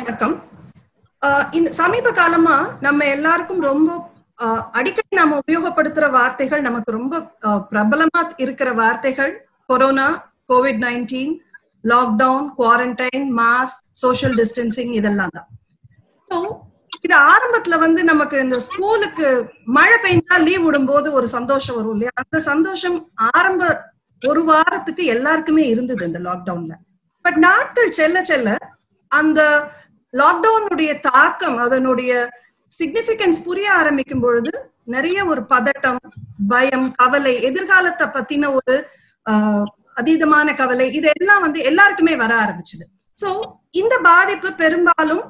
வணக்கம். இந்த சமீப காலமா நம்ம எல்லாருக்கும் ரொம்ப அடிக்கடி நாம உபயோகப்படுத்துற வார்த்தைகள், நமக்கு ரொம்ப பிரபலமா இருக்கிற வார்த்தைகள் corona, COVID-19, lockdown, quarantine, mask, social distancing இதெல்லாம் தான். ஸோ இது ஆரம்பத்துல நமக்கு இந்த ஸ்கூலுக்கு மழை பெஞ்சா லீவ் விடும்போது ஒரு சந்தோஷம் வரும் இல்லையா? அந்த சந்தோஷம் ஆரம்ப ஒரு வாரத்துக்கு எல்லாருக்குமே இருந்தது இந்த லாக்டவுன்ல. பட் நாட்கள் செல்ல செல்ல அந்த லாக்டவுனுடைய தாக்கம், அதனுடைய சிக்னிபிகன்ஸ் புரிய ஆரம்பிக்கும் பொழுது நிறைய ஒரு பதட்டம், பயம், கவலை, எதிர்காலத்தை பத்தின ஒரு அதீதமான கவலை, இதெல்லாம் எல்லாருக்குமே வர ஆரம்பிச்சது. சோ இந்த பாதிப்பு பெரும்பாலும்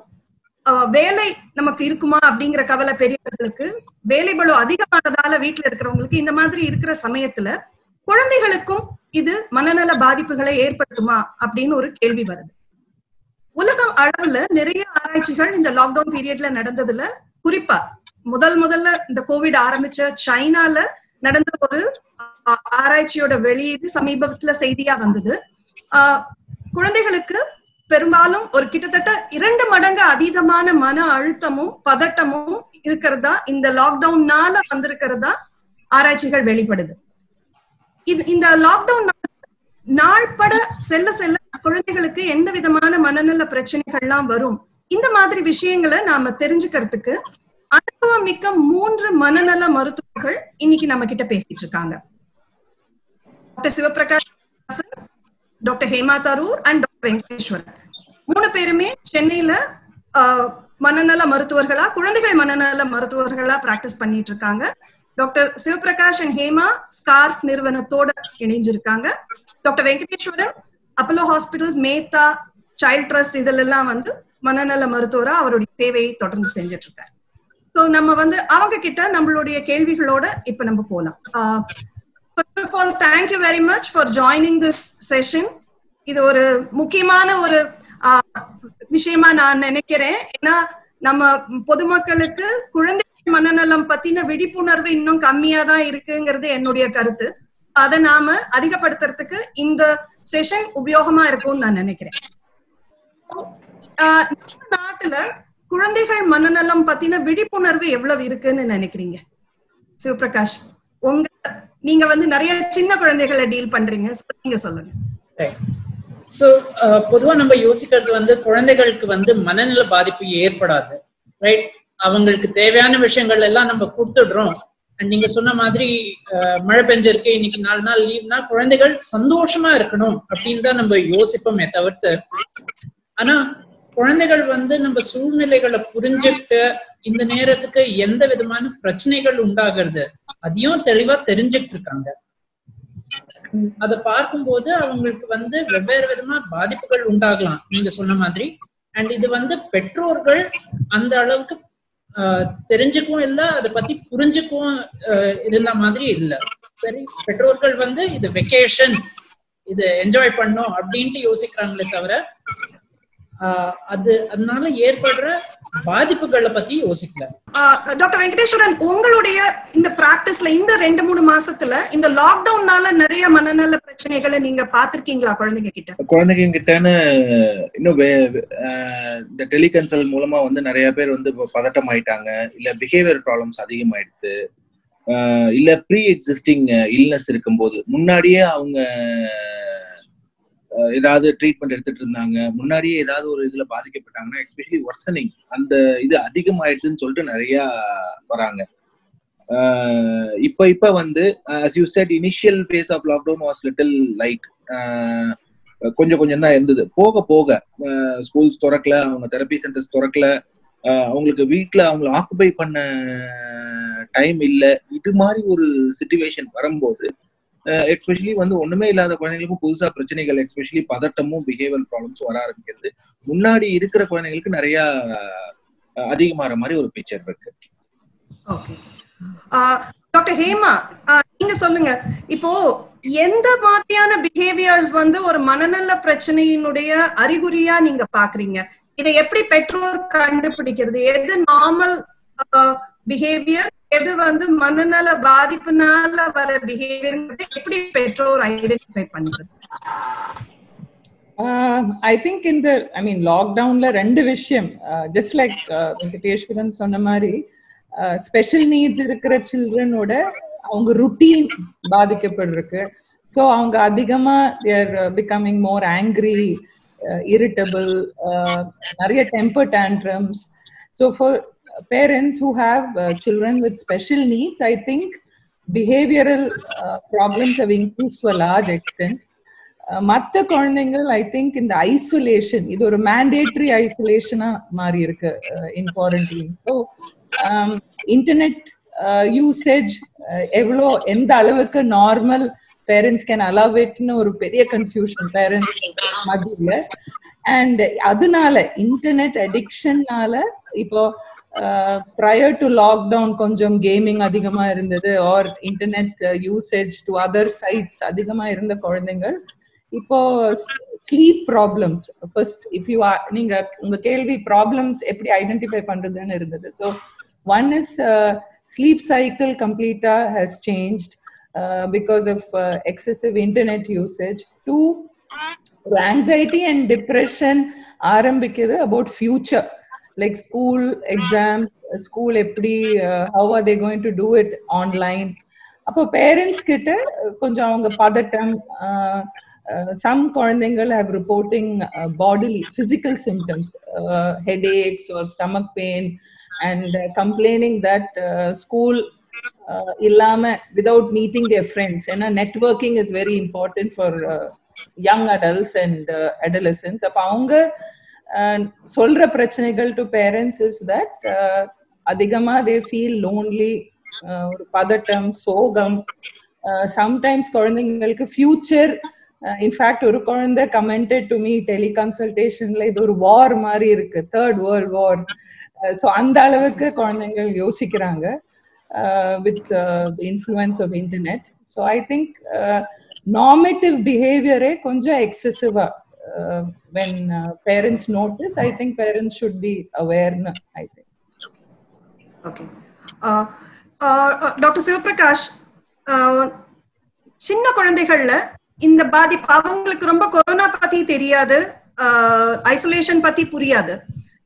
வேலை நமக்கு இருக்குமா அப்படிங்கிற கவலை பெரியவர்களுக்கு, வேலை பளு அதிகமானதால வீட்டுல இருக்கிறவங்களுக்கு, இந்த மாதிரி இருக்கிற சமயத்துல குழந்தைகளுக்கும் இது மனநல பாதிப்புகளை ஏற்படுத்துமா அப்படின்னு ஒரு கேள்வி வருது. உலகம் அளவுல நிறைய ஆராய்ச்சிகள் இந்த லாக்டவுன் பீரியட்ல நடந்ததுல, குறிப்பா முதல்ல இந்த கோவிட் ஆரம்பிச்ச சைனால நடந்த ஒரு ஆராய்ச்சியோட வெளியீடு சமீபத்துல செய்தியா வந்தது. குழந்தைகளுக்கு பெரும்பாலும் ஒரு கிட்டத்தட்ட 2 மடங்கு அதீதமான மன அழுத்தமும் பதட்டமும் இருக்கிறதா இந்த லாக்டவுன்னால வந்திருக்கிறதா ஆராய்ச்சிகள் வெளிப்படுது. இந்த லாக்டவுன் நாள்பட செல்ல செல்ல குழந்தைகளுக்கு எந்த விதமான மனநல பிரச்சனைகள்லாம் வரும், இந்த மாதிரி விஷயங்களை நாம தெரிஞ்சுக்கிறதுக்கு அனுபவம் மிக்க 3 மனநல மருத்துவர்கள் இன்னைக்கு நம்ம கிட்ட பேசிட்டு இருக்காங்க. Doctor Sivaprakash, doctor Hema Tharoor and doctor Venkateswaran. 3 பேருமே சென்னையில மனநல மருத்துவர்களா, குழந்தைகள் மனநல மருத்துவர்களா பிராக்டிஸ் பண்ணிட்டு இருக்காங்க. Doctor Sivaprakash and Hema scarf நிறுவனத்தோட இணைஞ்சிருக்காங்க. Doctor Venkateswaran Apollo hospital, Mehta, child trust இதெல்லாம் மனநல மருத்துவரா அவருடைய சேவையை தொடர்ந்து செஞ்சிட்டு இருக்காரு. சோ நம்ம அவங்க கிட்ட நம்மளுடைய கேள்விகளோட இப்ப நம்ம போலாம். First of all, thank you very much for joining this session. இது ஒரு முக்கியமான ஒரு விஷயமா நான் நினைக்கிறேன். ஏன்னா நம்ம பொதுமக்களுக்கு குழந்தை மனநலம் பத்தின விழிப்புணர்வு இன்னும் கம்மியா தான் இருக்குங்கிறது என்னுடைய கருத்து. அதை நாம அதிகப்படுத்துறதுக்கு இந்த செஷன் உபயோகமா இருக்கும்னு நான் நினைக்கிறேன். நாட்டுல குழந்தைகள் மனநலம் பத்தின விழிப்புணர்வு எவ்வளவு இருக்குன்னு நினைக்கிறீங்க? சிவபிரகாஷ், நீங்க நிறைய சின்ன குழந்தைகளை டீல் பண்றீங்க, நீங்க சொல்லுங்க. சோ பொதுவா நம்ம யோசிக்கிறது குழந்தைகளுக்கு மனநல பாதிப்பு ஏற்படாது, ரைட்? அவங்களுக்கு தேவையான விஷயங்கள் எல்லாம் நம்ம கொடுத்துடுறோம். அண்ட் நீங்க சொன்ன மாதிரி மழை பெஞ்சிருக்கு, இன்னைக்கு 4 நாள் லீவ்னா குழந்தைகள் சந்தோஷமா இருக்கணும் அப்படின்னு தான் நம்ம யோசிப்போமே தவிர்த்து, ஆனா குழந்தைகள் நம்ம சூழ்நிலைகளை புரிஞ்சுட்டு இந்த நேரத்துக்கு எந்த விதமான பிரச்சனைகள் உண்டாகிறது அதையும் தெளிவா தெரிஞ்சுட்டு இருக்காங்க. அதை பார்க்கும்போது அவங்களுக்கு வெவ்வேறு விதமா பாதிப்புகள் உண்டாகலாம் நீங்க சொன்ன மாதிரி. அண்ட் இது பெற்றோர்கள் அந்த அளவுக்கு தெரிஞ்சுக்கவும் இல்லை, அதை பத்தி புரிஞ்சுக்கவும் இருந்த மாதிரி இல்லை. சரி, பெற்றோர்கள் இது வெக்கேஷன், இது என்ஜாய் பண்ணும் அப்படின்ட்டு யோசிக்கிறாங்களே தவிர அதனால ஏற்படுற பாதிப்புகளை பத்தி யோசிக்கல. டாக்டர் வெங்கடேஸ்வரன், உங்களுடைய இந்த பிராக்டிஸ்ல இந்த 2-3 மாசத்துல இந்த லாக்டவுன்னால நிறைய மனநல பிரச்சனைகளை நீங்க பாத்திருக்கீங்களா குழந்தைங்க கிட்ட? குழந்தைங்க கிட்டன்னு இன்னும் இந்த டெலிகன்சல் மூலமா நிறைய பேர் பதட்டம் ஆயிட்டாங்க, இல்ல பிஹேவியர் ப்ராப்ளம்ஸ் அதிகமாயிடுது, இல்ல ப்ரீ எக்ஸிஸ்டிங் இல்னஸ் இருக்கும்போது முன்னாடியே அவங்க ஏதாவது ட்ரீட்மெண்ட் எடுத்துட்டு இருந்தாங்க, முன்னாடியே ஏதாவது ஒரு இதுல பாதிக்கப்பட்டாங்கன்னா எஸ்பெஷலி வர்சனிங் அந்த இது அதிகமாயிடுதுன்னு சொல்லிட்டு நிறைய வராங்க. இப்ப as you said, initial phase of lockdown was little light, கொஞ்சம் தான் இருந்தது. போக போக ஸ்கூல்ஸ் திறக்கல, அவங்க தெரப்பி சென்டர்ஸ் திறக்கல, அவங்களுக்கு வீட்டுல அவங்களை ஆக்குபை பண்ண டைம் இல்லை. இது மாதிரி ஒரு சிச்சுவேஷன் வரும்போது எஸ்பெஷலி ஒண்ணுமே இல்லாத குழந்தைங்களுக்கும் புதுசா பிரச்சனைகள், எஸ்பெஷலி பதட்டமும் பிஹேவியர் ப்ராப்ளம்ஸ் வர ஆரம்பிக்கிறது. முன்னாடி இருக்கிற குழந்தைங்களுக்கு நிறைய அதிகமாற மாதிரி ஒரு பிக்சர் இருக்கு. ஓகே, டாக்டர் ஹேமா, நீங்க சொல்லுங்க. இப்போ எந்த மாதிரியான பிஹேவியர்ஸ் ஒரு மனநல பிரச்சனையினுடைய அறிகுறியா நீங்க பாக்குறீங்க? இதை எப்படி பெற்றோர் கண்டுபிடிக்கிறது? எது நார்மல் பிஹேவியர், எது மனநல பாதிப்புனால வர பிஹேவியர், எப்படி பெற்றோர் ஐடென்டிஃபை பண்றது? I think in the, lockdown la rendu vishayam, just like Venkateshwaran sonna mari, special needs irukra children oda avanga routine பாதிக்கப்படுருக்கு. So avanga adhigama they are becoming more angry, irritable, nariya temper tantrums. So for parents who have children with special needs, I think behavioral problems have increased to a large extent. மற்ற குழந்தைகள் I think இந்த isolation, இது ஒரு mandatory ஐசோலேஷனா மாறி இருக்கு in quarantine. So internet usage எவ்வளோ, எந்த அளவுக்கு நார்மல் பேரண்ட்ஸ் கேன் அலோவ் இட்னு ஒரு பெரிய கன்ஃபியூஷன் பேரண்ட்ஸ் மத்தியில. அண்ட் அதனால இன்டர்நெட் அடிக்ஷன்னால இப்போ ப்ரையர் டு லாக்டவுன் கொஞ்சம் கேமிங் அதிகமா இருந்தது, or internet usage to other sites அதிகமா இருந்த குழந்தைங்கள் இப்போ sleep problems first. If you நீங்க உங்க கேள்வி ப்ராப்ளம்ஸ் எப்படி ஐடென்டிஃபை பண்றதுன்னு இருந்தது. So one is sleep cycle கம்ப்ளீட்டா has changed because of excessive internet usage. Two, anxiety and depression ஆரம்பிக்குது about future, like school exams, school எப்படி, how are they going to do it online. அப்போ parents கிட்ட கொஞ்சம் அவங்க பதட்டம். some குழந்தைகள் have reporting bodily physical symptoms, headaches or stomach pain, and complaining that school illama without meeting their friends. And networking is very important for young adults and adolescents. அப்ப அவங்க சொல்ற பிரச்சனைகள் டு பேரண்ட்ஸ் இஸ் தட் அதிகமா they feel lonely, ஒரு பதட்டம், சோகம். Sometimes குழந்தைங்களுக்கு future, in fact ஒரு குழந்தை கமெண்டட் டு மீ டெலிகன்சல்டேஷன்ல, இது ஒரு வார் மாதிரி இருக்கு, தேர்ட் வேர்ல்ட் வார். ஸோ அந்த அளவுக்கு குழந்தைங்கள் யோசிக்கிறாங்க with influence of internet. So I think normative பிஹேவியரே கொஞ்சம் எக்ஸசிவா when parents notice, I think parents should be aware, I think. Okay. Dr. Sivaprakash, சின்ன குழந்தைகள்ல இந்த பாதிப்பு, அவங்களுக்கு ரொம்ப கொரோனா பத்தி தெரியாது, ஐசோலேஷன் பத்தி புரியாது,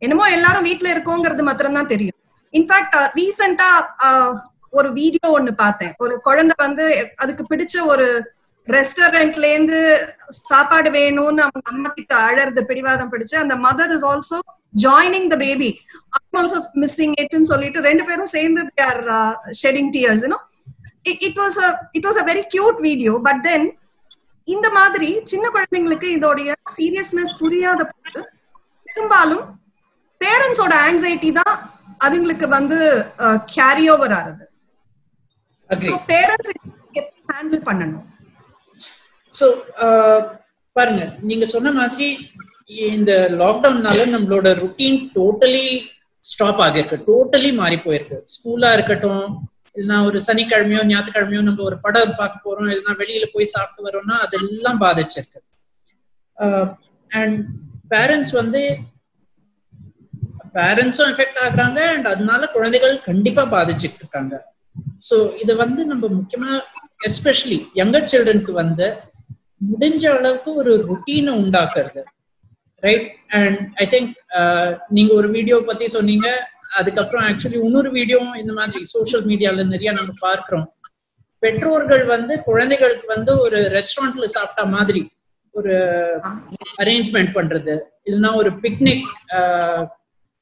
என்னமோ எல்லாரும் வீட்டுல இருக்கோங்கிறது மாத்திரம் தான் தெரியும். இன்ஃபேக்ட் ரீசெண்டா ஒரு வீடியோ ஒண்ணு பார்த்தேன். ஒரு குழந்தை வந்து அதுக்கு பிடிச்ச ஒரு ரெஸ்டாரண்ட்ல இருந்து சாப்பாடு வேணும்னு அவங்க அம்மா கிட்ட அழறது, பிடிவாதம் பிடிச்சு, அந்த mother is also joining the baby, also missing இட்னு சொல்லிட்டு ரெண்டு பேரும் சேர்ந்து they are shedding tears, you know. It was a very cute video. But then இந்த மாதிரி சின்ன குழந்தைங்களுக்கு இதோடைய சீரியஸ்னஸ் புரியாத போது பெரும்பாலும் பேரண்ட்ஸோட ஆங்ஸைட்டி தான் அதுங்களுக்கு வந்து கேரி ஓவர் ஆகுது. பேரண்ட்ஸ் எப்படி ஹேண்டில் பண்ணணும்? ஸோ பாருங்க, நீங்க சொன்ன மாதிரி இந்த லாக்டவுன்னால நம்மளோட ருட்டீன் டோட்டலி ஸ்டாப் ஆகிருக்கு, டோட்டலி மாறி போயிருக்கு. ஸ்கூலா இருக்கட்டும், இல்லைன்னா ஒரு சனிக்கிழமையோ ஞாயிற்றுக்கிழமையோ நம்ம ஒரு படம் பார்க்க போறோம், இல்லைன்னா வெளியில போய் சாப்பிட்டு வரோம்னா அதெல்லாம் பாதிச்சிருக்கு. அண்ட் பேரண்ட்ஸும் எஃபெக்ட் ஆகுறாங்க, அண்ட் அதனால குழந்தைகள் கண்டிப்பா பாதிச்சுட்டு இருக்காங்க. ஸோ இதை வந்து நம்ம முக்கியமா எஸ்பெஷலி யங்கர் சில்ட்ரனுக்கு வந்து முடிஞ்ச அளவுக்கு ஒரு ருட்டீனை உண்டாக்குறது, ரைட்? அண்ட் ஐ திங்க் நீங்க ஒரு வீடியோ பத்தி சொன்னீங்க, அதுக்கப்புறம் ஆக்சுவலி இன்னொரு வீடியோ இந்த மாதிரி சோசியல் மீடியால நிறைய நம்ம பார்க்கிறோம். பெற்றோர்கள் வந்து குழந்தைகளுக்கு வந்து ஒரு ரெஸ்டாரண்ட்ல சாப்பிட்டா மாதிரி ஒரு அரேஞ்ச்மெண்ட் பண்றது, இல்லைன்னா ஒரு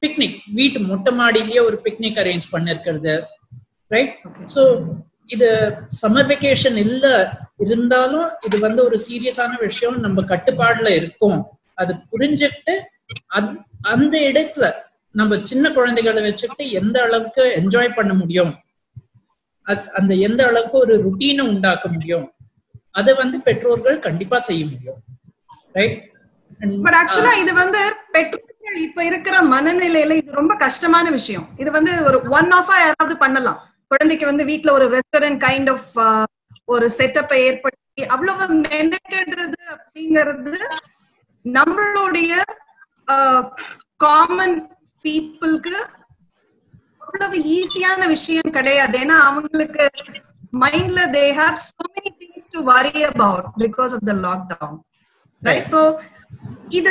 பிக்னிக் வீட்டு மொட்டை மாடியிலேயே ஒரு பிக்னிக் அரேஞ்ச் பண்ணிருக்கிறது, ரைட்? ஸோ இது சம்மர் வெக்கேஷன் இருந்தாலும் இது வந்து ஒரு சீரியஸான விஷயம், நம்ம கட்டுப்பாடுல இருக்கோம், அது புரிஞ்சுட்டு அந்த இடத்துல நம்ம சின்ன குழந்தைகளை வச்சுட்டு எந்த அளவுக்கு என்ஜாய் பண்ண முடியும், அந்த எந்த அளவுக்கு ஒரு ருட்டீனை உண்டாக்க முடியும், அதை வந்து பெற்றோர்கள் கண்டிப்பா செய்ய முடியும், ரைட்? பட் ஆக்சுவலா இது வந்து பெற்றோர்கள் இப்ப இருக்கிற மனநிலையில இது ரொம்ப கஷ்டமான விஷயம். இது வந்து ஒரு ஒன் ஆஃபா யாராவது பண்ணலாம். குழந்தைக்கு வந்து வீட்டுல ஒரு ரெஸ்டாரண்ட் கைண்ட் ஆஃப் ஒரு செட்டப்பை ஏற்படுத்தி அவ்வளவு மெனக்கெடுறது அப்படிங்கிறது நம்மளுடைய காமன் பீப்புளுக்கு அவ்வளவு ஈஸியான விஷயம் கிடையாது. ஏன்னா அவங்களுக்கு மைண்ட்ல they have so many things to worry about because of the lockdown, right? So இது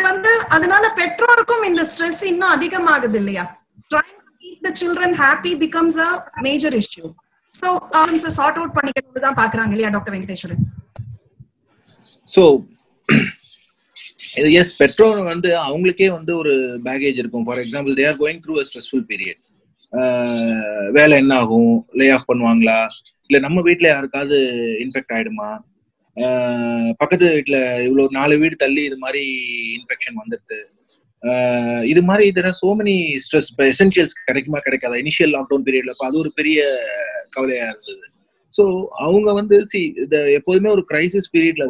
அதனால பெற்றோருக்கும் இந்த ஸ்ட்ரெஸ் இன்னும் அதிகமாகுது இல்லையா? Trying to keep the children happy becomes a major issue. So sort out பண்ணிக்கிறது தான் பாக்குறாங்க இல்லையா டாக்டர் வெங்கடேஸ்வரன்? So yes, பெற்றோர் அவங்களுக்கே ஒரு பேகேஜ் இருக்கும். For example, they are going through a stressful period. வேலை என்ன ஆகும், லே ஆஃப் பண்ணுவாங்களா, இல்ல நம்ம வீட்டுல யாருக்காவது இன்ஃபெக்ட் ஆயிடுமா, பக்கத்து வீட்டுல இவ்வளவு 4 வீடு தள்ளி இது மாதிரி இன்ஃபெக்ஷன் வந்துடுது, இது மாதிரி இதர சோ மெனி ஸ்ட்ரெஸ். இப்போ எசென்ஷியல்ஸ் கிடைக்குமா கிடைக்காதா, இனிஷியல் லாக்டவுன் பீரியட்ல அது ஒரு பெரிய கவலையா இருந்தது. ஸோ அவங்க எப்போதுமே ஒரு கிரைசிஸ் பீரியட்ல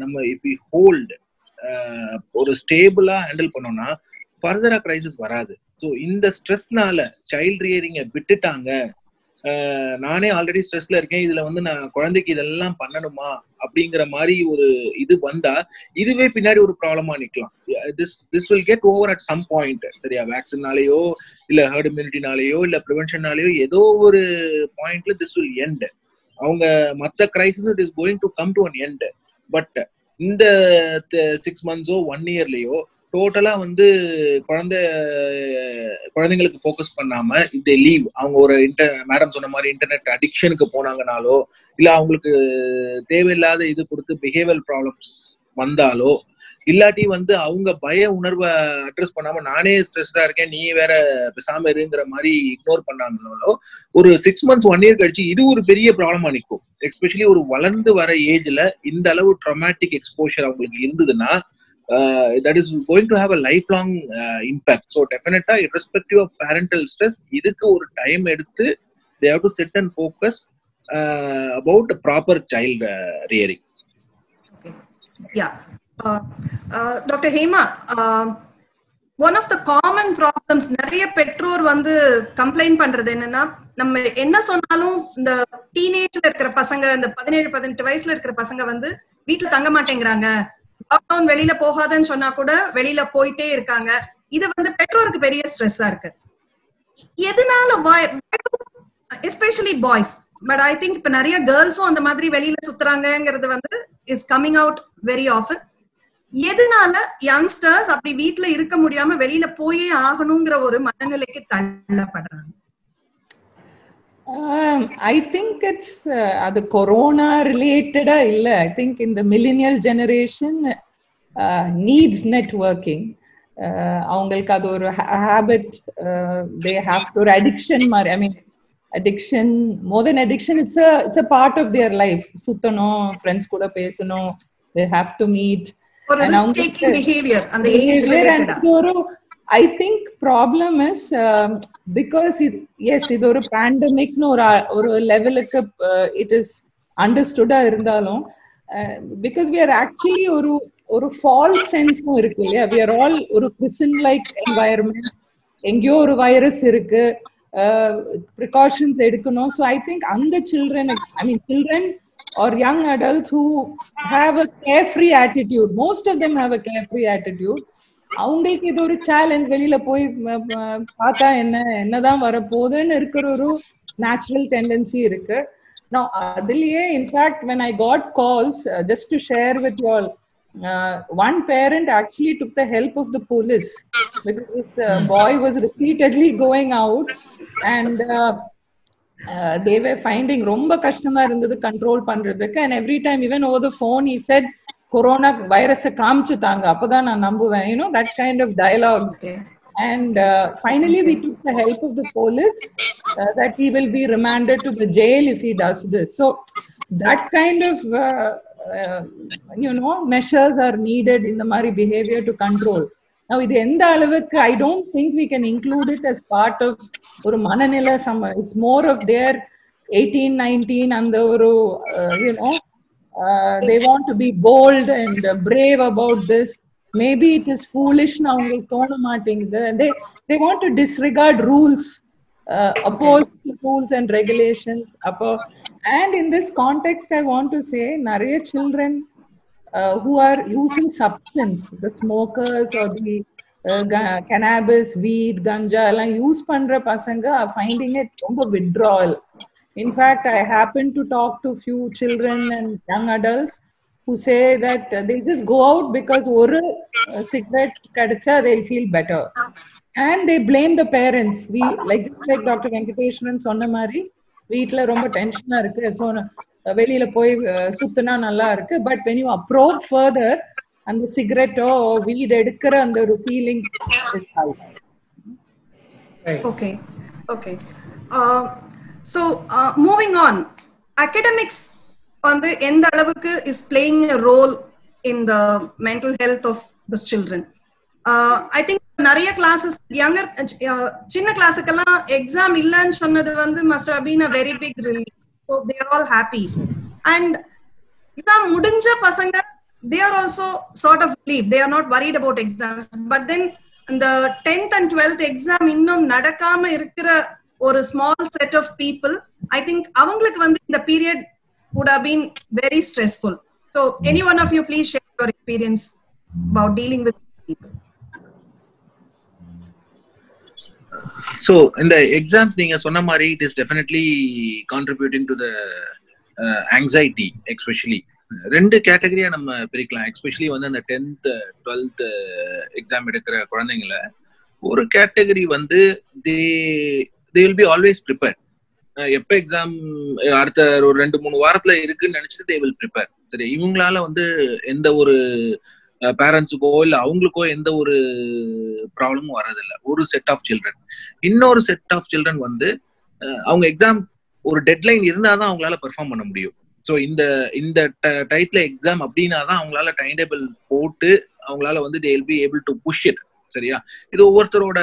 நம்ம இஃப் வி ஹோல்ட் ஒரு ஸ்டேபிளா ஹேண்டில் பண்ணோம்னா ஃபர்தரா கிரைசிஸ் வராது. ஸோ இந்த ஸ்ட்ரெஸ்னால சைல்ட் ரியரிங்கை விட்டுட்டாங்க, நானே ஆல்ரெடி ஸ்ட்ரெஸ்ல இருக்கேன், இதுல நான் குழந்தைக்கு இதெல்லாம் பண்ணணுமா அப்படிங்கிற மாதிரி ஒரு இது வந்தா இதுவே பின்னாடி ஒரு ப்ராப்ளமா நிக்கலாம். This will get over at some point. சரியா, வேக்சின்னாலேயோ இல்ல ஹெர்ட் இம்யூனிட்டினாலேயோ இல்ல ப்ரிவென்ஷனாலேயோ ஏதோ ஒரு பாயிண்ட்ல திஸ் வில் எண்ட். அவங்க மற்ற crisis it is going to come to an end. But இந்த 6 months 1 yearலயோ டோட்டலா குழந்தைங்களுக்கு ஃபோக்கஸ் பண்ணாம இந்த லீவ் அவங்க ஒரு மேடம் சொன்ன மாதிரி இன்டர்நெட் அடிக்ஷனுக்கு போனாங்கனாலோ இல்ல அவங்களுக்கு தேவையில்லாத இது கொடுத்து பிஹேவியர் ப்ராப்ளம்ஸ் வந்தாலோ இல்லாட்டி அவங்க பய உணர்வை அட்ரஸ் பண்ணாம நானே ஸ்ட்ரெஸ்டா இருக்கேன் நீ வேற பேசாம இருங்கிற மாதிரி இக்னோர் பண்ணாங்கனாலோ ஒரு 6 months 1 year கழிச்சு இது ஒரு பெரிய ப்ராப்ளமா நிற்கும். எஸ்பெஷலி ஒரு வளர்ந்து வர ஏஜ்ல இந்த அளவு ட்ராமாட்டிக் எக்ஸ்போஷர் அவங்களுக்கு இருந்ததுன்னா that is going to have a lifelong impact. So definitely irrespective of parental stress idukku or time eduthu they have to sit and focus about the proper child rearing. Okay, yeah. Dr. Hema, one of the common problems நிறைய பெற்றோர் complaint பண்றது என்னன்னா, நம்ம என்ன சொன்னாலும் இந்த டீனேஜ்ல இருக்கிற பசங்க, இந்த 17-18 வயசுல இருக்கிற பசங்க வீட்டுல தங்க மாட்டேங்கிறாங்க, லாக்டவுன் வெளியில போகாதன்னு சொன்னா கூட வெளியில போயிட்டே இருக்காங்க. இது பெற்றோருக்கு பெரிய ஸ்ட்ரெஸ்ஸா இருக்கு. எதனால, especially boys, but I think இப்ப நிறைய கேர்ள்ஸும் அந்த மாதிரி வெளியில சுத்துறாங்கிறது is coming out very often. எதனால யங்ஸ்டர்ஸ் அப்படி வீட்டுல இருக்க முடியாம வெளியில போயே ஆகணுங்கிற ஒரு மனநிலைக்கு தள்ளப்படுறாங்க? I think it's the corona related illa. I think in the millennial generation needs networking. Avangalukku adu or habit, they have to addiction mari. I mean addiction, more than addiction, it's a part of their life. Suttano, friends kuda pesano, they have to meet. Or risk-taking behavior and the age related. I think problem is because yes, இது ஒரு pandemic னு ஒரு லெவலுக்கு it is understood இருந்தாலும் because we are actually ஒரு false sense இருக்கு இல்லையா, we are all ஒரு prison like environment, எங்கேயோ ஒரு வைரஸ் இருக்கு, precautions எடுக்கணும். So I think அந்த children or young adults who have a carefree attitude, most of them have a carefree attitude, அவங்களுக்கு இது ஒரு சேலஞ்ச். வெளியில போய் பார்த்தா என்னதான் வரப்போகுதுன்னு இருக்கிற ஒரு நேச்சுரல் டெண்டன்சி இருக்கு. நான் அதுலயே in fact when I got calls, just to share with you all, one parent actually took the help of the police because this boy was repeatedly going out and they were finding ரொம்ப கஷ்டமா இருந்தது control பண்றதுக்கு. And every time even over the phone he said corona வைரஸை காமிச்சுட்டாங்க அப்பதான் நான் நம்புவேன், that kind of dialogues. And finally we took the help of the police that he will be remanded to the jail if he does this. So that kind of measures are needed in the mari behavior to control. Now இது எந்த அளவுக்கு I don't think we can include it as part of ஒரு மனநிலை. It's more of their 18-19 and ஒரு they want to be bold and brave about this. Maybe it is foolish na avangalukku thona matingudhu and they want to disregard rules, oppose rules and regulations. And in this context I want to say nariya children who are using substance, the smokers or the cannabis, weed, ganja la use pandra pasanga are finding it romba withdrawal. In fact, I happened to talk to few children and young adults. who say that they just go out because ஒரு cigarette kadcha they'll feel better, and they blame the parents. We like Dr. Venkateshwaran சொன்ன மாதிரி வீட்ல ரொம்ப டென்ஷனா இருக்கு, so வெளியில போய் சுத்தினா நல்லா இருக்கு. But when you approach further, அந்த சிகரெட்டோ வீட் எடுக்கிற அந்த ஒரு feeling is high. Okay. So moving on, academics வந்து எந்த அளவுக்கு is playing a role in the mental health of the children. I think நிறைய classes younger சின்ன கிளாஸுக்கெல்லாம் எக்ஸாம் இல்லன்னு சொன்னது வந்து must have been a very big relief, so they are all happy. And exam முடிஞ்ச பசங்க they are also sort of relieved, they are not worried about exams. But then the 10th and 12th exam இன்னும் நடக்காம இருக்கிற ஒரு small set of people, I think அவங்களுக்கு வந்து இந்த period would have been very stressful. So any one of you please share your experience about dealing with people. So in the exams நீங்க சொன்ன மாதிரி it is definitely contributing to the anxiety, especially ரெண்டு கேட்டகரியா நம்ம பிரிக்கலாம். Especially வந்து அந்த 10th 12th exam எடுக்கிற குழந்தைங்கள ஒரு கேட்டகரி வந்து they will be always prepared. எப்ப எக்ஸாம் அடுத்த ஒரு 2-3 வாரத்துல இருக்குன்னு நினைச்சிட்டு they will prepare. சரி, இவங்களால வந்து எந்த ஒரு பேரண்ட்ஸுக்கோ இல்ல அவங்களுக்கோ எந்த ஒரு ப்ராப்ளமும் வர்றதில்லை. ஒரு செட் ஆஃப் சில்ட்ரன். இன்னொரு செட் ஆஃப் சில்ட்ரன் வந்து அவங்க எக்ஸாம் ஒரு டெட்லைன் இருந்தாதான் அவங்களால பெர்ஃபார்ம் பண்ண முடியும். ஸோ இந்த டைத்ல எக்ஸாம் அப்படின்னா தான் அவங்களால டைம் டேபிள் போட்டு அவங்களால வந்து they will be able to push it. சரியா, இது ஒவ்வொருத்தரோட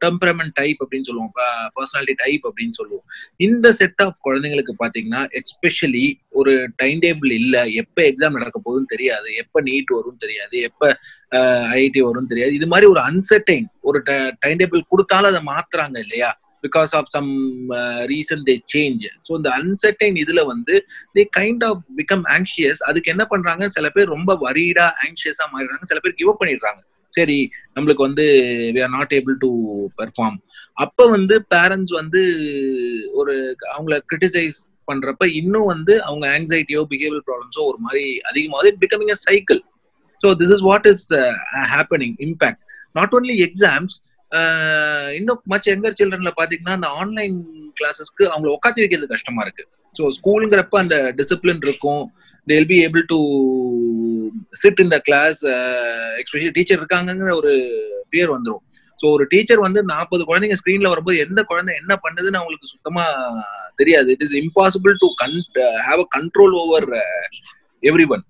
டெம்பரமெண்ட் டைப் அப்படின்னு சொல்லுவோம், பர்சனாலிட்டி டைப் அப்படின்னு சொல்லுவோம். இந்த செட் ஆஃப் குழந்தைங்களுக்கு பாத்தீங்கன்னா எஸ்பெஷலி ஒரு டைம் டேபிள் இல்ல, எப்ப எக்ஸாம் நடக்க போகுதுன்னு தெரியாது, எப்ப நீட் வரும்னு தெரியாது, எப்ப ஐஐடி வரும்னு தெரியாது. இது மாதிரி ஒரு அன்சர்டைன் ஒரு டைம் டேபிள் கொடுத்தாலும் அதை மாத்துறாங்க இல்லையா, because of some reason they change. So the uncertain இதுல வந்து they kind of become anxious. அதுக்கு என்ன பண்றாங்க, சில பேர் ரொம்ப worried anxious மாறிடுறாங்க, சில பேர் give up பண்ணிடுறாங்க. சரி, நம்மளுக்கு வந்து we are not able to perform. அப்ப வந்து பேரண்ட்ஸ் வந்து ஒரு அவங்கள கிரிட்டிசைஸ் பண்றப்ப இன்னும் வந்து அவங்க ஆங்ஸைட்டியோ பிஹேவியர் ப்ராப்ளம்ஸோ ஒரு மாதிரி அதிகமாகுது. It becoming a cycle. So this is what is happening. Impact not only exams, இன்னும் மச் யங்கர் சில்ட்ரன்ல பாத்தீங்கன்னா அந்த ஆன்லைன் கிளாஸஸ்க்கு அவங்களை உட்காந்து வைக்கிறது கஷ்டமா இருக்கு. ஸோ ஸ்கூலுங்கிறப்ப அந்த டிசிப்ளின் இருக்கும், they will be able to sit in the class, especially teacher இருக்காங்கிற ஒரு ஃபியர் வந்துடும். ஸோ ஒரு டீச்சர் வந்து 40 குழந்தைங்க ஸ்கிரீன்ல வரும்போது எந்த குழந்தை என்ன பண்ணுதுன்னு அவங்களுக்கு சுத்தமா தெரியாது. It is impossible to have a control over every one.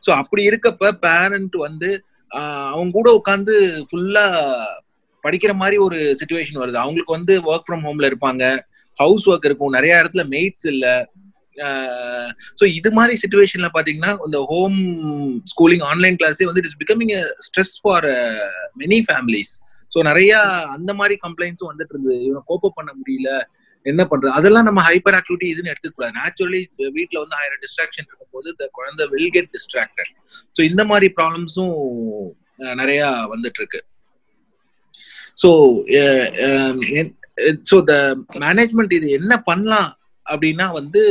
So அப்படி இருக்கப்ப பேரண்ட் வந்து அவங்க கூட உட்காந்து ஃபுல்லா படிக்கிற மாதிரி ஒரு சிச்சுவேஷன் வருது. அவங்களுக்கு வந்து ஒர்க் ஃப்ரம் ஹோம்ல இருப்பாங்க, ஹவுஸ் ஒர்க் இருக்கும், நிறைய இடத்துல மெய்ட்ஸ் இல்ல. ஸோ இது மாதிரி சிச்சுவேஷன்ல பாத்தீங்கன்னா இந்த ஹோம் ஸ்கூலிங் ஆன்லைன் கிளாஸே வந்து it is becoming stress for many families. So நிறைய அந்த மாதிரி கம்ப்ளைண்ட்ஸும் வந்துட்டு இருந்தது. இவங்க கோப் பண்ண முடியல, என்ன பண்றது, அதெல்லாம் நம்ம ஹைப்பர் ஆக்டிவிட்டி இதுன்னு எடுத்துக்கூடாது. நேச்சுரலி வீட்டுல வந்து 1000 டிஸ்ட்ராக்ஷன் இருக்கும் போது இந்த குழந்தை வில் கெட் டிஸ்ட்ராக்டட். ஸோ இந்த மாதிரி ப்ராப்ளம்ஸும் நிறைய வந்துட்டு இருக்கு. So the management இது என்ன பண்ணலாம் அப்படின்னா வந்து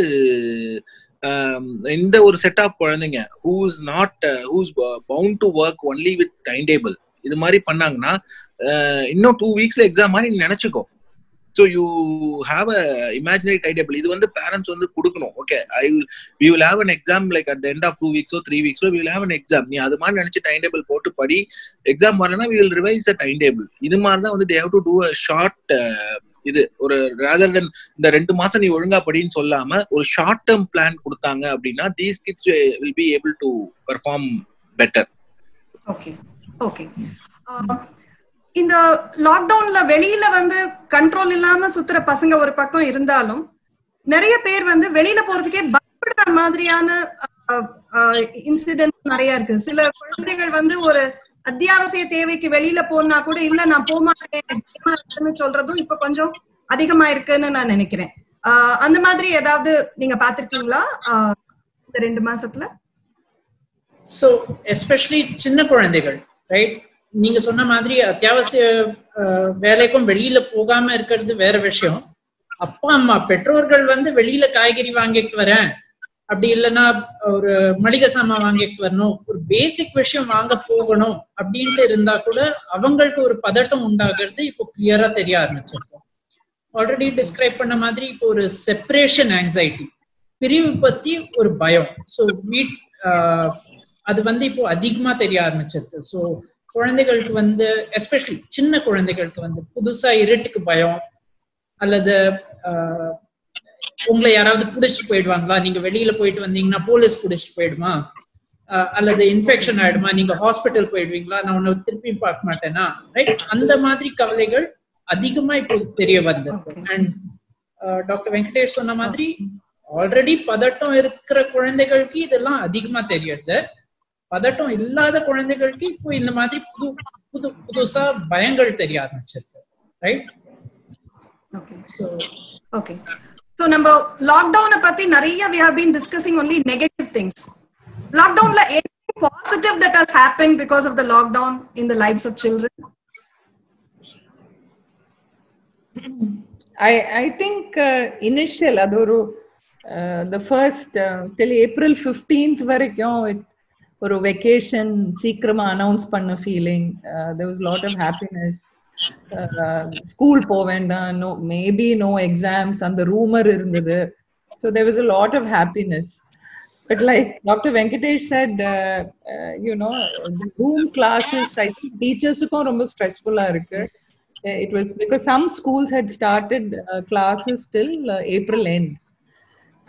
இந்த ஒரு செட் ஆஃப் குழந்தைங்க who's bound to work only with timetable இது மாதிரி பண்ணாங்கன்னா இன்னும் 2 வீக்ஸ்ல எக்ஸாம் மாதிரி நினைச்சுக்கோ. So you have a imaginary timetable. இது வந்து parents வந்து கொடுக்கணும். Okay, we will have an exam like at the end of 2 weeks or 3 weeks. So we will have an exam. நீ அது மாதிரி நினைச்சு timetable போட்டு படி, எக்ஸாம் வரலன்னா we will revise the timetable. இது மாதிரி தான் வந்து they have to do a short இது ஒரு rather than இந்த 2 மாசம் நீ ஒழுங்கா படின்னு சொல்லாம ஒரு ஷார்ட் டேர்ம் பிளான் கொடுத்தாங்க அப்படின்னா these kids will be able to perform better. Okay. இந்த லாக்டவுன்ல வெளியில வந்து கண்ட்ரோல் இல்லாம சுத்துற பசங்க ஒரு பக்கம் இருந்தாலும் நிறைய பேர் வந்து வெளியில போறதுக்கே பயப்படுற மாதிரியான இன்சிடென்ட் நிறைய இருக்கு. சில குழந்தைகள் வந்து ஒரு அத்தியாவசிய தேவைக்கு வெளியில போனா கூட இல்ல நான் போமாட்டேன்னு சொல்றதும் இப்ப கொஞ்சம் அதிகமா இருக்குன்னு நான் நினைக்கிறேன். அந்த மாதிரி ஏதாவது நீங்க பாத்திருக்கீங்களா இந்த 2 மாசத்துல? So especially சின்ன குழந்தைகள், ரைட், நீங்க சொன்ன மாதிரி அத்தியாவசிய வேலைக்கும் வெளியில போகாம இருக்கிறது வேற விஷயம். அப்பா அம்மா பெற்றோர்கள் வந்து வெளியில காய்கறி வாங்கிட்டு வரேன், அப்படி இல்லைன்னா ஒரு மளிகை சாமான் வாங்கிட்டு வரணும், ஒரு பேசிக் விஷயம் வாங்க போகணும் அப்படின்ட்டு இருந்தா கூட அவங்களுக்கு ஒரு பதட்டம் உண்டாகிறது இப்போ கிளியரா தெரிய ஆரம்பிச்சிருக்கோம். ஆல்ரெடி டிஸ்கிரைப் பண்ண மாதிரி இப்போ ஒரு செப்பரேஷன் ஆங்ஸைட்டி, பிரிவு பத்தி ஒரு பயம், ஸோ அது இப்போ அதிகமா தெரிய ஆரம்பிச்சிருக்கு. ஸோ குழந்தைகளுக்கு எஸ்பெஷலி சின்ன குழந்தைகளுக்கு புதுசா இருட்டுக்கு பயம், அல்லது உங்களை யாராவது புடிச்சிட்டு போயிடுவாங்களா, நீங்க வெளியில போயிட்டு வந்தீங்கன்னா போலீஸ் புடிச்சிட்டு போயிடுமா, அல்லது இன்ஃபெக்ஷன் ஆயிடுமா, நீங்க ஹாஸ்பிட்டல் போயிடுவீங்களா, நான் உன்னை திருப்பி பார்க்க மாட்டேனா, ரைட்? அந்த மாதிரி கவலைகள் அதிகமா இப்போ தெரிய வந்திருக்கு. அண்ட் டாக்டர் வெங்கடேஷ் சொன்ன மாதிரி ஆல்ரெடி பதட்டம் இருக்கிற குழந்தைகளுக்கு இதெல்லாம் அதிகமா தெரியுது. பதட்டம் இல்லாத குழந்தைகளுக்கு இப்போ இந்த மாதிரி புதுசா பயங்கள் தெரிய ஆரம்பிச்சிருக்கு, ரைட்? ஓகே. So நம்ம லாக்டவுனை பத்தி நிறைய we have been discussing only negative things. Lockdownல anything positive that has happened because of the lockdown in the lives of children? I think initial adoru the first till April 15th varaikkum ஒரு vacation சீக்கிரமா announce பண்ண feeling, there was a lot of happiness. School povenda, no, maybe no exams, and the rumor irundhudu, so there was a lot of happiness. But like Dr. Venkatesh said, you know, the Zoom classes, I think teachers ku romba stressful ah irukku. It was because some schools had started classes till April end.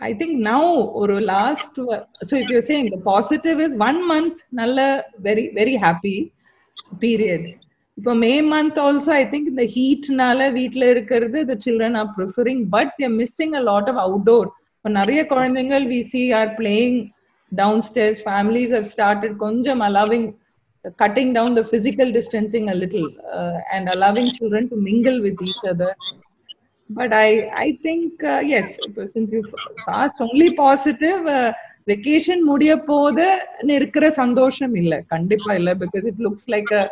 I think now or last, so if you're saying the positive is 1 month nalla very very happy period. இப்போ May month also, I think in the heat nala வீட்ல இருக்கிறது the children are preferring, but they're missing a lot of outdoor. இப்போ நிறைய குழந்தைகள் we see are playing downstairs. Families have started konjam allowing, cutting down the physical distancing a little, and allowing children to mingle with each other. But I think yes, since you thought only positive, vacation முடிய போது இருக்கிற சந்தோஷம் இல்ல, கண்டிப்பா இல்ல, because it looks like a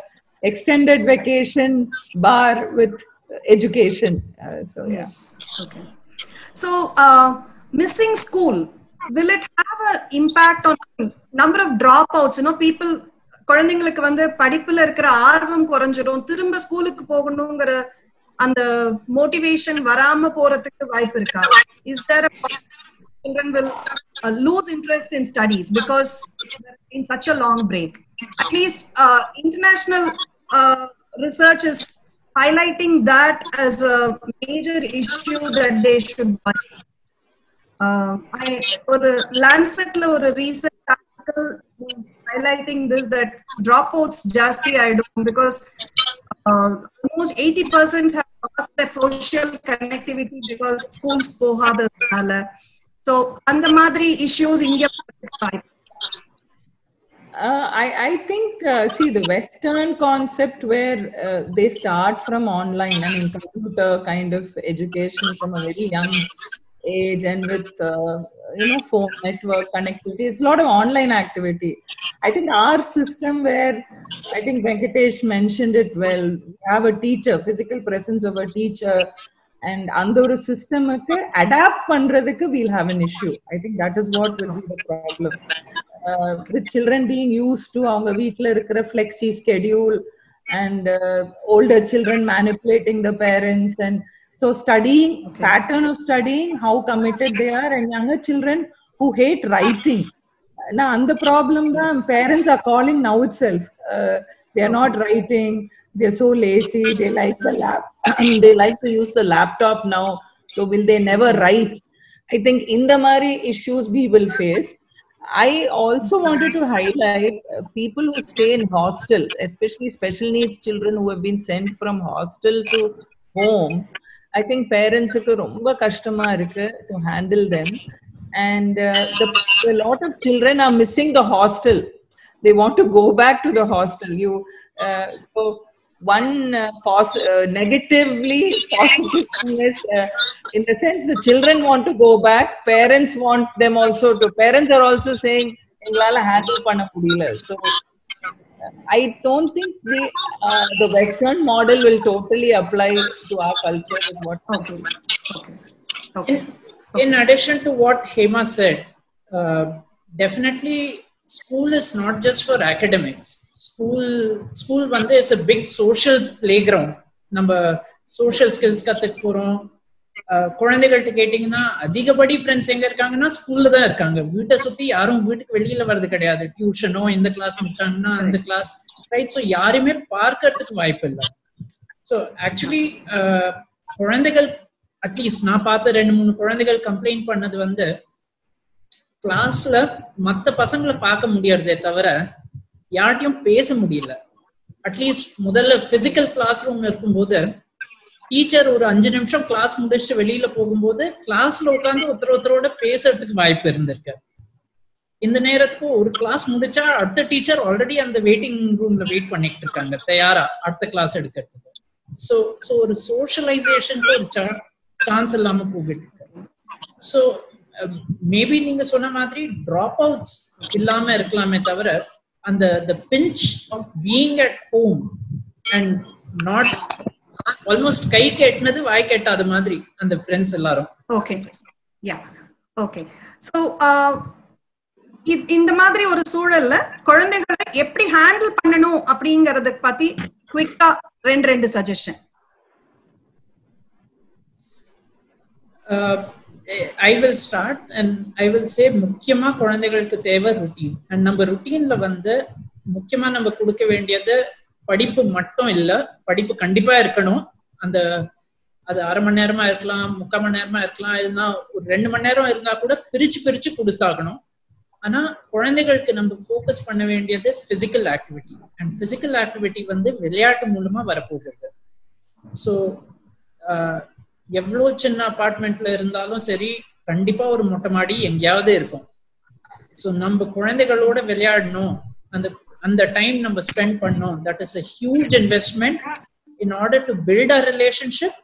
extended vacation bar with education. So yeah. Yes. Okay. So missing school, will it have an impact on number of dropouts? You know, people, குழந்தைங்களுக்கு படிப்புல இருக்கிற ஆர்வம் குறைஞ்சிடும், திரும்ப ஸ்கூலுக்கு போகணும்ங்கற அந்த மோட்டிவேஷன் வராம போறதுக்கு வாய்ப்பு இருக்கா? Is there a children will lose interest in studies because in such a long break? At least international research is highlighting that as a major issue that they should buy. Lancet la or recent article was highlighting this, that dropouts jasti aidum because almost 80% have lost their social connectivity because schools pohadadala. So and madri issues inga I think see the Western concept where they start from online, I mean computer kind of education from a very young age, and with you know, phone network connectivity, it's a lot of online activity. I think our system, where I think Venkatesh mentioned it well, we have a teacher, physical presence of a teacher, and under a system adapt pandradhukku we'll have an issue. I think that is what will be the problem. With children being used to avanga veetla irukra flexi schedule, and older children manipulating the parents, and so studying, pattern of studying, how committed they are, and younger children who hate writing. Now and the problem that parents are calling now itself, they are not writing, they're so lazy, they like the they like to use the laptop now, so will they never write? I think in the mari issues we will face. I also wanted to highlight people who stay in hostel, especially special needs children who have been sent from hostel to home. I think parents ku romba kashtama irukku to handle them, and a lot of children are missing the hostel. They want to go back to the hostel. So one negatively positive thing is, in the sense the children want to go back, parents want them also to, parents are also saying englala handle panna mudiyala. So I don't think the Western model will totally apply to our culture, is what. In addition to what Hema said, definitely school is not just for academics. School வந்து is a big social playground. நம்ம social skills கத்துக்க போறோம். குழந்தைகள்கிட்ட கேட்டீங்கன்னா அதிகப்படி friends எங்க இருக்காங்கன்னா ஸ்கூல்ல தான் இருக்காங்க. வீட்டை சுத்தி யாரும் வீட்டுக்கு வெளியில வர்றது கிடையாது. டியூஷனோ இந்த கிளாஸ் முடிச்சாங்கன்னா அந்த கிளாஸ், ரைட்? ஸோ யாருமே பார்க்கறதுக்கு வாய்ப்பு இல்லை. ஸோ ஆக்சுவலி குழந்தைகள், அட்லீஸ்ட் நான் பார்த்த 2-3 குழந்தைகள் கம்ப்ளைண்ட் பண்ணது வந்து கிளாஸ்ல மற்ற பசங்களை பார்க்க முடியறதே தவிர யார்ட்டையும் பேச முடியல. அட்லீஸ்ட் முதல்ல பிசிக்கல் கிளாஸ் ரூம் இருக்கும்போது டீச்சர் ஒரு 5 நிமிஷம் கிளாஸ் முடிச்சுட்டு வெளியில போகும்போது கிளாஸ்ல உட்காந்து ஒருத்தரோட பேசுறதுக்கு வாய்ப்பு இருந்திருக்கு. இந்த நேரத்துக்கு ஒரு கிளாஸ் முடிச்சா அடுத்த டீச்சர் ஆல்ரெடி அந்த வெயிட்டிங் ரூம்ல வெயிட் பண்ணிட்டு இருக்காங்க தயாரா அடுத்த கிளாஸ் எடுக்கிறதுக்கு. ஸோ ஒரு சோஷியலைசேஷனுக்கு ஒரு சான்ஸ் இல்லாம போகிட்டு இருக்கு. ஸோ மேபி நீங்க சொன்ன மாதிரி ட்ராப் அவுட்ஸ் இல்லாம இருக்கலாமே தவிர அந்த pinch of being at home and not almost கை கேட்டினது வாய் கேட்டாத மாதிரி அந்த ஃப்ரெண்ட்ஸ் எல்லாரும். ஓகே, யா, ஓகே. ஸோ இந்த மாதிரி ஒரு சூழல்ல குழந்தைகளை எப்படி ஹேண்டில் பண்ணணும் அப்படிங்கறத பத்தி குவிக்கா 2 suggestion. I will start and I will say முக்கியமா குழந்தைகளுக்கு தேவை ருட்டீன். அண்ட் நம்ம ருட்டீன்ல வந்து முக்கியமா நம்ம கொடுக்க வேண்டியது படிப்பு மட்டும் இல்ல, படிப்பு கண்டிப்பா இருக்கணும். அது 1/2 மணி நேரமா இருக்கலாம், 3/4 மணி நேரமா இருக்கலாம், இல்லைன்னா ஒரு 2 மணி நேரம் இருந்தா கூட பிரிச்சு கொடுத்தாகணும். ஆனா குழந்தைகளுக்கு நம்ம ஃபோக்கஸ் பண்ண வேண்டியது physical activity. And physical activity வந்து விளையாட்டு மூலமா வரப்போகிறது. ஸோ எவ்வளோ சின்ன அபார்ட்மெண்ட்ல இருந்தாலும் சரி, கண்டிப்பா ஒரு மொட்டை மாடி எங்கேயாவது இருக்கும். ஸோ நம்ம குழந்தைகளோட விளையாடணும், அந்த டைம் நம்ம ஸ்பெண்ட் பண்ணோம். That is a huge investment in order to build a relationship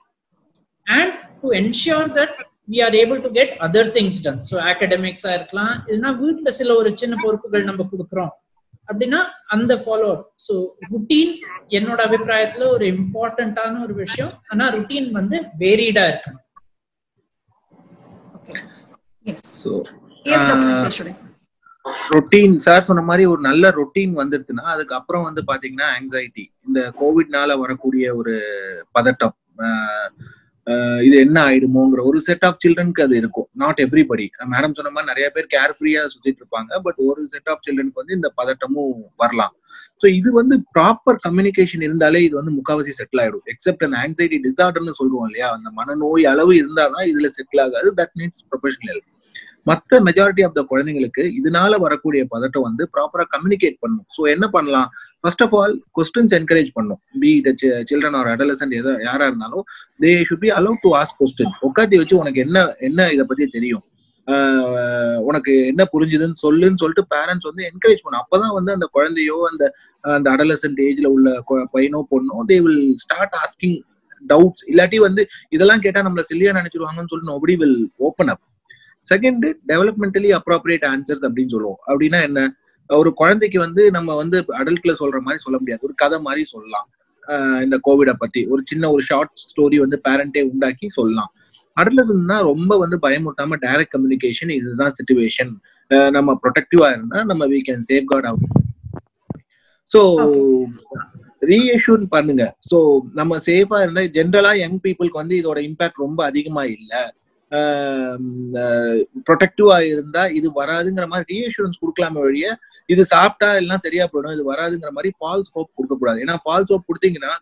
and to ensure that we are able to get other things done. So academics ஆ இருக்கலாம், இல்லைன்னா வீட்டுல சில ஒரு சின்ன பொறுப்புகள் நம்ம கொடுக்குறோம் அப்படின்னா அந்த ஃபாலோ அப். ஸோ ருட்டீன் என்னோட அபிப்பிராயத்துல ஒரு இம்பார்ட்டன்டான ஒரு விஷயம். ஆனா ருட்டீன் வந்து வேரிடா இருக்கணும். ரொட்டீன் சார் சொன்ன மாதிரி ஒரு நல்ல ரொட்டீன் வந்துருக்குன்னா அதுக்கப்புறம் வந்து பாத்தீங்கன்னா ஆங்ஸைட்டி, இந்த கோவிட்னால வரக்கூடிய ஒரு பதட்டம், இது என்ன ஆயிடுமோங்கிற ஒரு செட் ஆஃப் சில்ட்ரனுக்கு அது இருக்கும். Not everybody. மேடம் சொன்ன மாதிரி நிறைய பேர் கேர் ஃப்ரீயா சுத்திட்டு இருப்பாங்க. பட் ஒரு செட் ஆஃப் சில்ட்ரனுக்கு வந்து இந்த பதட்டமும் வரலாம். ஸோ இது வந்து ப்ராப்பர் கம்யூனிகேஷன் இருந்தாலே இது வந்து முக்காவாசி செட்டில் ஆயிடும். எக்ஸப்ட் அந்த ஆங்ஸைட்டி டிசார்டர்னு சொல்லுவோம் இல்லையா, அந்த மனநோய் அளவு இருந்தாதான் இதுல செட்டில் ஆகாது. That needs professional. மற்ற மெஜாரிட்டி ஆஃப் த குழந்தைங்களுக்கு இதனால வரக்கூடிய பதட்டம் வந்து ப்ராப்பரா கம்யூனிகேட் பண்ணும். ஸோ என்ன பண்ணலாம்? First of all questions encourage பண்ணும். Be the children or adolescent யாரா இருந்தாலும் they should be allowed to ask question. உட்காந்து வச்சு உனக்கு என்ன இதை பத்தி தெரியும், உனக்கு என்ன புரிஞ்சுதுன்னு சொல்லிட்டு பேரண்ட்ஸ் வந்து என்கரேஜ் பண்ணும். அப்பதான் வந்து அந்த குழந்தையோ அந்த அடலசன்ட் ஏஜ்ல உள்ள பையனோ பொண்ணோ they will start asking doubts. இல்லாட்டி வந்து இதெல்லாம் கேட்டா நம்மள சில்லியா நினைச்சிருவாங்கன்னு சொல்லி nobody will open up. Second, developmentally appropriate answers அப்படின்னு சொல்லுவோம். அப்படின்னா என்ன? ஒரு குழந்தைக்கு வந்து நம்ம வந்து அடல்ட்ல சொல்ற மாதிரி சொல்ல முடியாது, ஒரு கதை மாதிரி சொல்லலாம். இந்த கோவிட பத்தி ஒரு சின்ன ஒரு ஷார்ட் ஸ்டோரி வந்து பேரண்டே உண்டாக்கி சொல்லலாம். அடல்ட்னா ரொம்ப வந்து பயமுட்டாம டைரக்ட் கம்யூனிகேஷன், இதுதான் சிச்சுவேஷன், நம்ம ப்ரொடெக்டிவா இருந்தா நம்ம we can safeguard our. So reassure பண்ணுங்க. ஸோ நம்ம சேஃபா இருந்தா ஜென்ரலா யங் பீப்புளுக்கு வந்து இதோட இம்பாக்ட் ரொம்ப அதிகமா இல்லை. ப்ரொடெக்டிவா இருந்தா இது வராதுங்கிற மாதிரி ரீஅஷூரன்ஸ் கொடுக்கலாமே வழிய இது சாப்பிட்டா எல்லாம் சரியா போயிடும், இது வராதுங்கிற மாதிரி ஃபால்ஸ் ஹோப் கொடுக்க கூடாது. ஏன்னா ஃபால்ஸ் ஹோப் கொடுத்தீங்கன்னா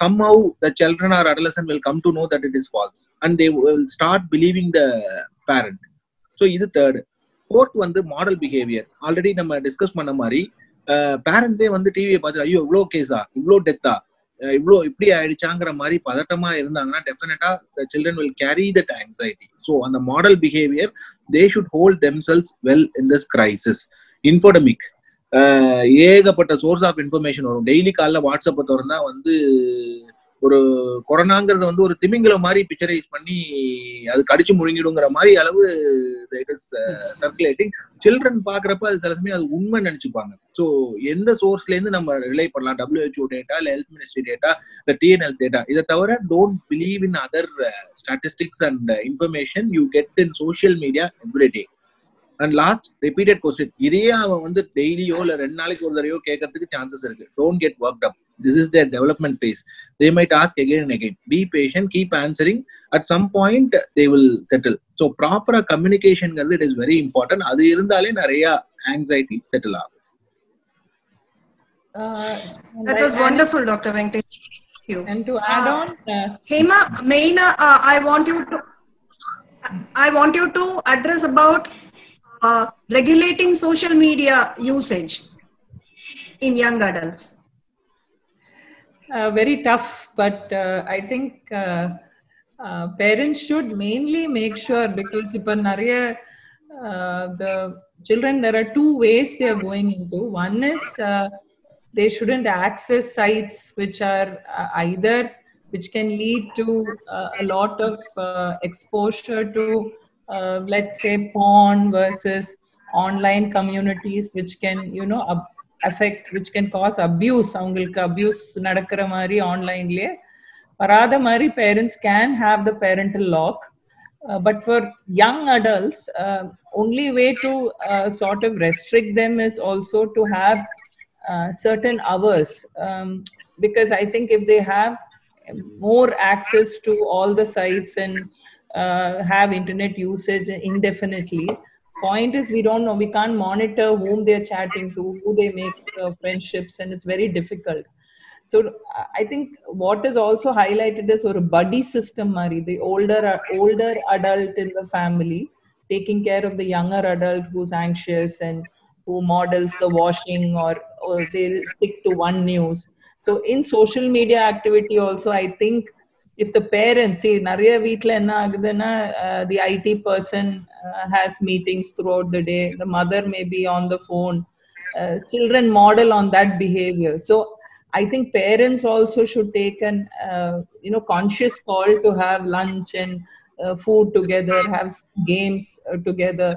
somehow the children or adolescent will come to know that it is false and they will start believing the parent. So இது third. Fourth வந்து மாடல் பிஹேவியர். ஆல்ரெடி நம்ம டிஸ்கஸ் பண்ண மாதிரி பேரண்ட்ஸே வந்து டிவியை பார்த்து ஐயோ இவ்வளோ கேஸா, இவ்வளோ டெத்தா, இவ்வளோ இப்படி ஆயிடுச்சாங்கிற மாதிரி பதட்டமா இருந்தாங்கன்னா டெஃபினட்டா the children will carry that anxiety. So அந்த model behaviour they should hold themselves well in this crisis. இன்ஃபோடமிக், ஏகப்பட்ட சோர்ஸ் ஆஃப் இன்ஃபர்மேஷன் வரும். டெய்லி காலைல வாட்ஸ்அப்பை திறந்தா வந்து ஒரு கொரோனாங்கிறத வந்து ஒரு திமிங்கல மாதிரி பிக்சரைஸ் பண்ணி அது கடிச்சு முழுங்கிடுங்கிற மாதிரி அளவு இட் இஸ் சர்க்குலேட்டிங். சில்ட்ரன் பாக்குறப்ப அது சில சமயம் அது உண்மை நினைச்சுப்பாங்க. ஸோ எந்த சோர்ஸ்ல இருந்து நம்ம ரிலை பண்ணலாம்? WHO டேட்டா, இல்ல ஹெல்த் மினிஸ்ட்ரி டேட்டா, இல்ல TNL டேட்டா. இதை தவிர don't believe in other statistics and information you get in social media every day. And last repeated question, இதையே அவன் வந்து டெய்லியோ இல்ல 2 நாளைக்கு ஒரு தடவையோ கேட்கறதுக்கு சான்சஸ் இருக்கு. Don't get worked up. This is their development phase. They might ask again and again. Be patient, keep answering. At some point they will settle. So proper communication it is very important. அது இருந்தாலே நிறைய anxiety settle ஆகும். That was wonderful, Dr. Venkatesh. Thank you. And to add on, Hema, Meina, I want you to address about regulating social media usage in young adults. Very tough, but I think parents should mainly make sure, because the children, there are 2 ways they are going into. One is they shouldn't access sites which are which can lead to a lot of exposure to let's say porn versus online communities, which can affect, which can cause abuse. அவங்களுக்கு abuse நடக்கிற மாதிரி ஆன்லைன்லயே வராத மாதிரி parents can have the parental lock. But for young adults, only way to sort of restrict them is also to have certain hours, because I think if they have more access to all the sites and have internet usage indefinitely, point is we don't know, we can't monitor whom they're chatting to, who they make friendships, and it's very difficult. So I think what is also highlighted is a buddy system mari, the older adult in the family taking care of the younger adult who's anxious and who models the washing, or they stick to one news. So in social media activity also, I think if the parents see nariya veetla enna agudana, the IT person has meetings throughout the day, the mother may be on the phone, children model on that behavior. So I think parents also should take an conscious call to have lunch and food together, have games together,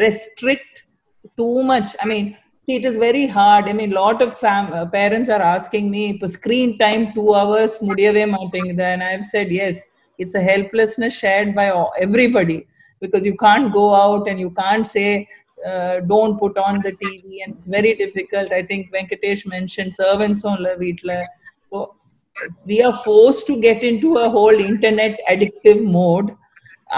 restrict too much. I mean, see, it is very hard. I mean, lot of parents are asking me, screen time 2 hours mudiyave maatengudha, and I've said yes, it's a helplessness shared by everybody, because you can't go out and you can't say don't put on the TV, and it's very difficult. I think Venkatesh mentioned servants on la veetla, so we are forced to get into a whole internet addictive mode.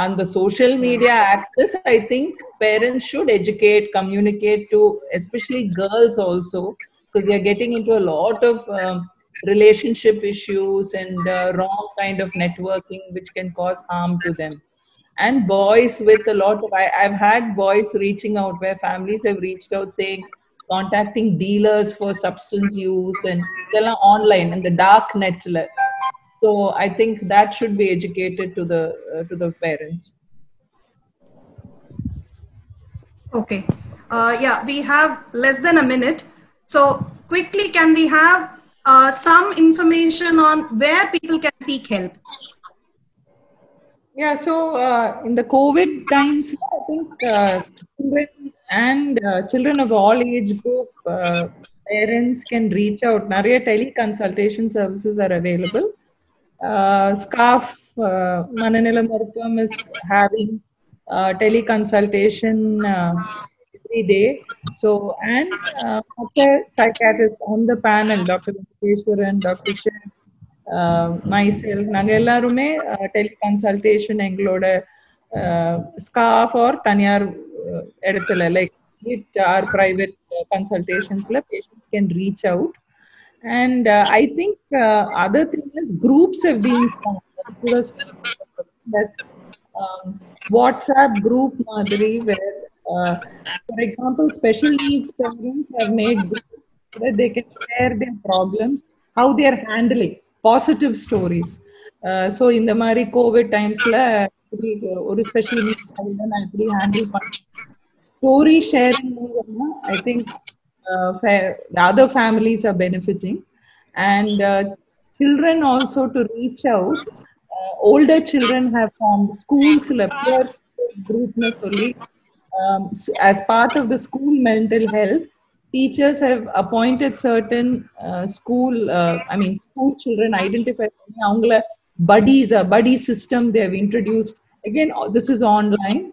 And the social media access, I think parents should educate, communicate to especially girls also, because they are getting into a lot of relationship issues and wrong kind of networking, which can cause harm to them. And boys with a lot of, I've had boys reaching out, where families have reached out saying, contacting dealers for substance use and online in the dark net. So I think that should be educated to the parents. Okay. Yeah, we have less than a minute. So quickly, can we have some information on where people can seek help? Yeah, so in the COVID times, I think children and children of all age group, parents can reach out. Nariya teleconsultation services are available. SCAF, Mananila Marutham, is having teleconsultation every day. So, and psychiatrists on the panel, Dr. Venkateshwaran, Dr. Shiv, myself, நாங்க எல்லாருமே teleconsultation எங்களோட SCAF or தனியார் இடத்துல, like it our private consultationsல patients can reach out. And I think other thing is groups have been formed. That WhatsApp group madri, where for example special needs parents have made groups so that they can share their problems, how they are handling positive stories. So in the mari COVID times la or special needs நான் எப்படி handle பண்ண story sharing, I think the other families are benefiting. And children also to reach out. Older children have formed schools, peer group as part of the school mental health. Teachers have appointed certain school children, identified buddies, a buddy system they have introduced. Again, this is online.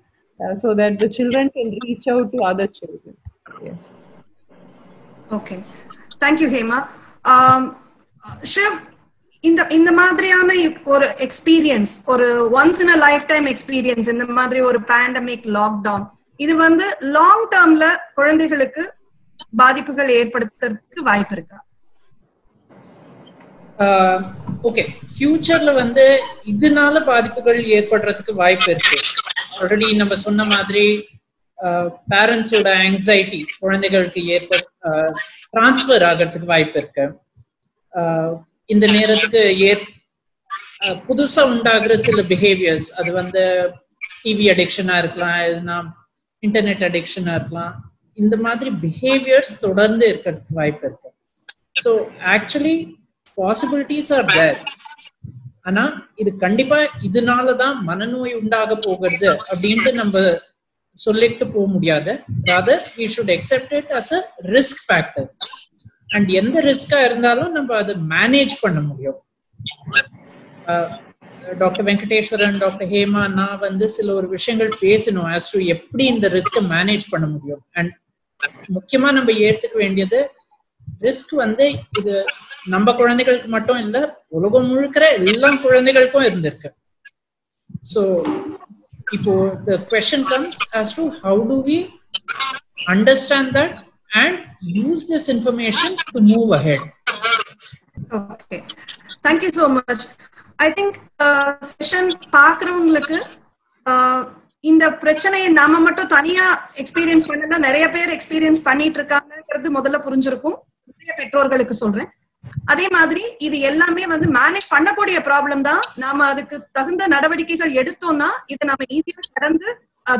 so that the children can reach out to other children. Yes. Okay. Thank you, Hema. Shiv, இந்த மாதிரியான ஒரு experience, ஒரு once in a life time experience, இந்த மாதிரி ஒரு pandemic lockdown, இது வந்து long டேர்ம்ல குழந்தைகளுக்கு பாதிப்புகள் ஏற்படுத்துறதுக்கு வாய்ப்பு இருக்கா? ஓகே, ஃபியூச்சர்ல வந்து இதனால பாதிப்புகள் ஏற்படுறதுக்கு வாய்ப்பு இருக்கு. ஆல்ரெடி நம்ம சொன்ன மாதிரி பேரண்ட்ஸோட ஆங்ஸைட்டி குழந்தைகளுக்கு டிரான்ஸ்ஃபர் ஆகிறதுக்கு வாய்ப்பு இருக்கு. இந்த நேரத்துக்கு புதுசா உண்டாகிற சில பிஹேவியர்ஸ், அது வந்து டிவி அடிக்ஷனா இருக்கலாம், இல்லைன்னா இன்டர்நெட் அடிக்ஷனா இருக்கலாம், இந்த மாதிரி பிஹேவியர்ஸ் தொடர்ந்து இருக்கிறதுக்கு வாய்ப்பு இருக்கு. So actually possibilities are there. ஆனா இது கண்டிப்பா இதனாலதான் மனநோய் உண்டாக போகிறது அப்படின்ட்டு நம்ம சொல்லிட்டு போக முடியாது. rather we should accept it as a risk factor. And எந்த ரிஸ்கா இருந்தாலும் நம்ம அதை மேனேஜ் பண்ண முடியும். டாக்டர் வெங்கடேஸ்வரன், டாக்டர் ஹேமா, நான் வந்து சில ஒரு விஷயங்கள் பேசணும் as to எப்படி இந்த ரிஸ்கை மேனேஜ் பண்ண முடியும். அண்ட் முக்கியமா நம்ம ஏற்றுக்க வேண்டியது, ரிஸ்க் வந்து இது நம்ம குழந்தைகளுக்கு மட்டும் இல்ல, உலகம் முழுக்கிற எல்லா குழந்தைகளுக்கும் இருந்திருக்கு. ஸோ இப்போ the question comes as to how do we understand that and use this information to move ahead. Okay, thank you so much. I think session பார்க்கறவங்களுக்கு இந்த பிரச்சனையை நாம மட்டும் தனியா எக்ஸ்பீரியன்ஸ் பண்ணல, நிறைய பேர் எக்ஸ்பீரியன்ஸ் பண்ணிட்டு இருக்காங்கிறது முதல்ல புரிஞ்சிருக்கும். நிறைய பெற்றோர்களுக்கு சொல்றேன். அதே மாதிரி இது எல்லாமே வந்து மேனேஜ் பண்ணக்கூடிய ப்ராப்ளம் தான். நாம அதுக்கு தகுந்த நடவடிக்கைகள் எடுத்தோம்னா இதை நம்ம ஈஸியா கடந்து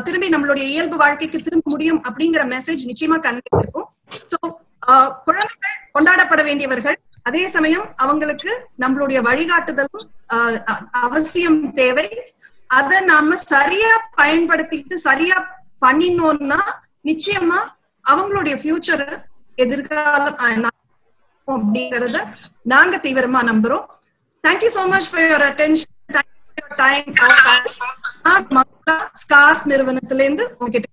திரும்பி நம்மளுடைய இயல்பு வாழ்க்கைக்கு திரும்ப முடியும் அப்படிங்கிற மெசேஜ் நிச்சயமா கண்டிப்பா இருக்கும். சோ குழந்தைகள் கொண்டாடப்பட வேண்டியவர்கள், அதே சமயம் அவங்களுக்கு நம்மளுடைய வழிகாட்டுதலும் அவசியம் தேவை. அதை நாம சரியா பயன்படுத்திட்டு சரியா பண்ணினோம்னா நிச்சயமா அவங்களுடைய ஃபியூச்சர் எதிர்காலம் அப்படிங்கறத நாங்க தீவிரமா நம்புறோம். Thank you so much for your attention, time. Scarf நிறுவனத்திலிருந்து உங்ககிட்ட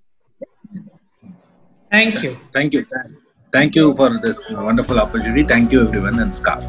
Thank you for this wonderful opportunity. Thank you everyone and Scarf.